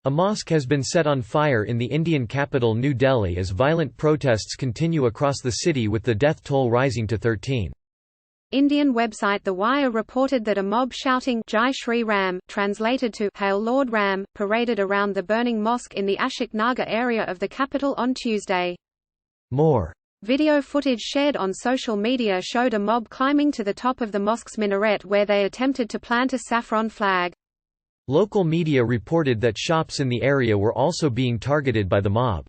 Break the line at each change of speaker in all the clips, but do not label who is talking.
A mosque has been set on fire in the Indian capital New Delhi as violent protests continue across the city, with the death toll rising to 13.
Indian website The Wire reported that a mob shouting Jai Shri Ram, translated to Hail Lord Ram, paraded around the burning mosque in the Ashok Nagar area of the capital on Tuesday.
More
video footage shared on social media showed a mob climbing to the top of the mosque's minaret where they attempted to plant a saffron flag.
Local media reported that shops in the area were also being targeted by the mob.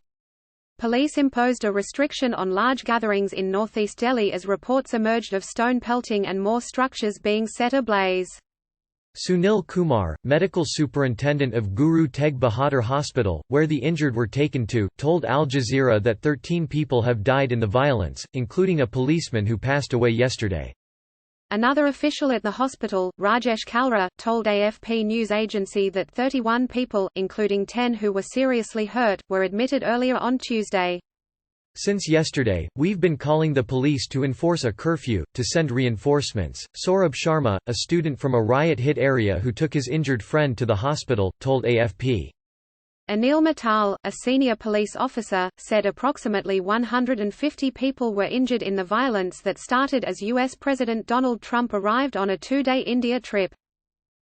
Police imposed a restriction on large gatherings in northeast Delhi as reports emerged of stone pelting and more structures being set ablaze.
Sunil Kumar, medical superintendent of Guru Tegh Bahadur Hospital, where the injured were taken to, told Al Jazeera that 13 people have died in the violence, including a policeman who passed away yesterday.
Another official at the hospital, Rajesh Kalra, told AFP news agency that 31 people, including 10 who were seriously hurt, were admitted earlier on Tuesday.
Since yesterday, we've been calling the police to enforce a curfew, to send reinforcements. Saurabh Sharma, a student from a riot-hit area who took his injured friend to the hospital, told AFP.
Anil Mittal, a senior police officer, said approximately 150 people were injured in the violence that started as U.S. President Donald Trump arrived on a two-day India trip.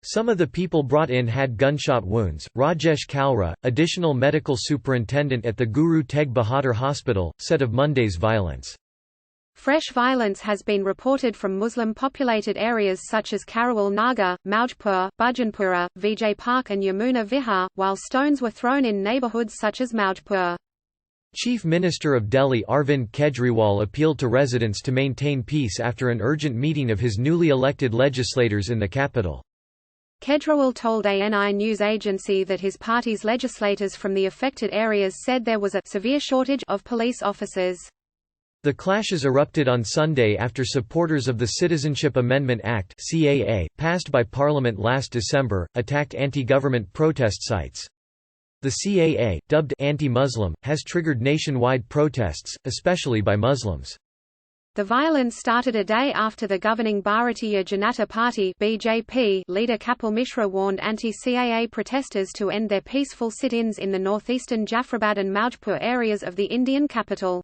Some of the people brought in had gunshot wounds. Rajesh Kalra, additional medical superintendent at the Guru Tegh Bahadur Hospital, said of Monday's violence.
Fresh violence has been reported from Muslim-populated areas such as Karawal Nagar, Maujpur, Bhajanpura, Vijay Park and Yamuna Vihar, while stones were thrown in neighbourhoods such as Maujpur.
Chief Minister of Delhi Arvind Kejriwal appealed to residents to maintain peace after an urgent meeting of his newly elected legislators in the capital.
Kejriwal told ANI news agency that his party's legislators from the affected areas said there was a severe shortage of police officers.
The clashes erupted on Sunday after supporters of the Citizenship Amendment Act (CAA), passed by Parliament last December, attacked anti-government protest sites. The CAA, dubbed anti-Muslim, has triggered nationwide protests, especially by Muslims.
The violence started a day after the governing Bharatiya Janata Party (BJP) leader Kapil Mishra warned anti-CAA protesters to end their peaceful sit-ins in the northeastern Jafrabad and Maujpur areas of the Indian capital.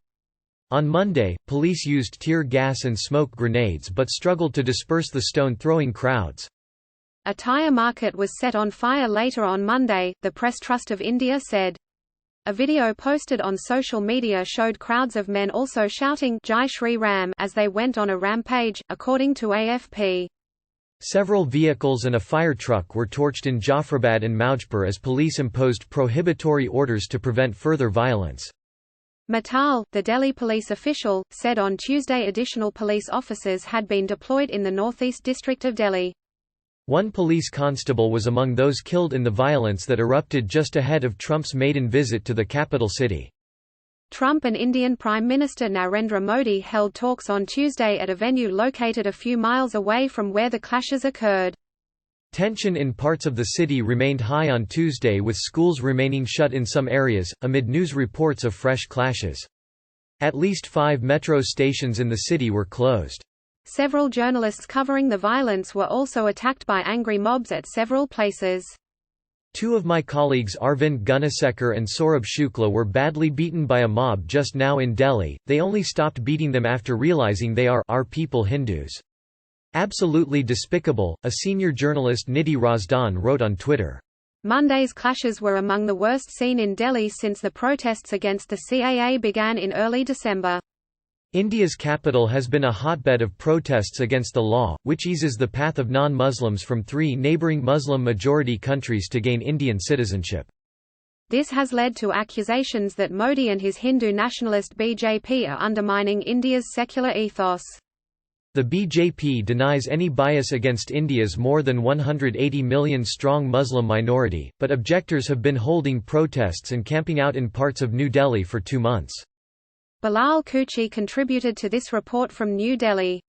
On Monday, police used tear gas and smoke grenades but struggled to disperse the stone-throwing crowds.
A tyre market was set on fire later on Monday, the Press Trust of India said. A video posted on social media showed crowds of men also shouting Jai Shri Ram as they went on a rampage, according to AFP.
Several vehicles and a fire truck were torched in Jafrabad and Maujpur as police imposed prohibitory orders to prevent further violence.
Mittal, the Delhi police official, said on Tuesday additional police officers had been deployed in the northeast district of Delhi.
One police constable was among those killed in the violence that erupted just ahead of Trump's maiden visit to the capital city.
Trump and Indian Prime Minister Narendra Modi held talks on Tuesday at a venue located a few miles away from where the clashes occurred.
Tension in parts of the city remained high on Tuesday, with schools remaining shut in some areas, amid news reports of fresh clashes. At least 5 metro stations in the city were closed.
Several journalists covering the violence were also attacked by angry mobs at several places.
2 of my colleagues Arvind Gunasekar and Saurabh Shukla were badly beaten by a mob just now in Delhi. They only stopped beating them after realizing they are our people Hindus. Absolutely despicable, a senior journalist Nidhi Razdan wrote on Twitter.
Monday's clashes were among the worst seen in Delhi since the protests against the CAA began in early December.
India's capital has been a hotbed of protests against the law, which eases the path of non-Muslims from 3 neighbouring Muslim-majority countries to gain Indian citizenship.
This has led to accusations that Modi and his Hindu nationalist BJP are undermining India's secular ethos.
The BJP denies any bias against India's more than 180 million strong Muslim minority, but objectors have been holding protests and camping out in parts of New Delhi for 2 months.
Bilal Kuchi contributed to this report from New Delhi.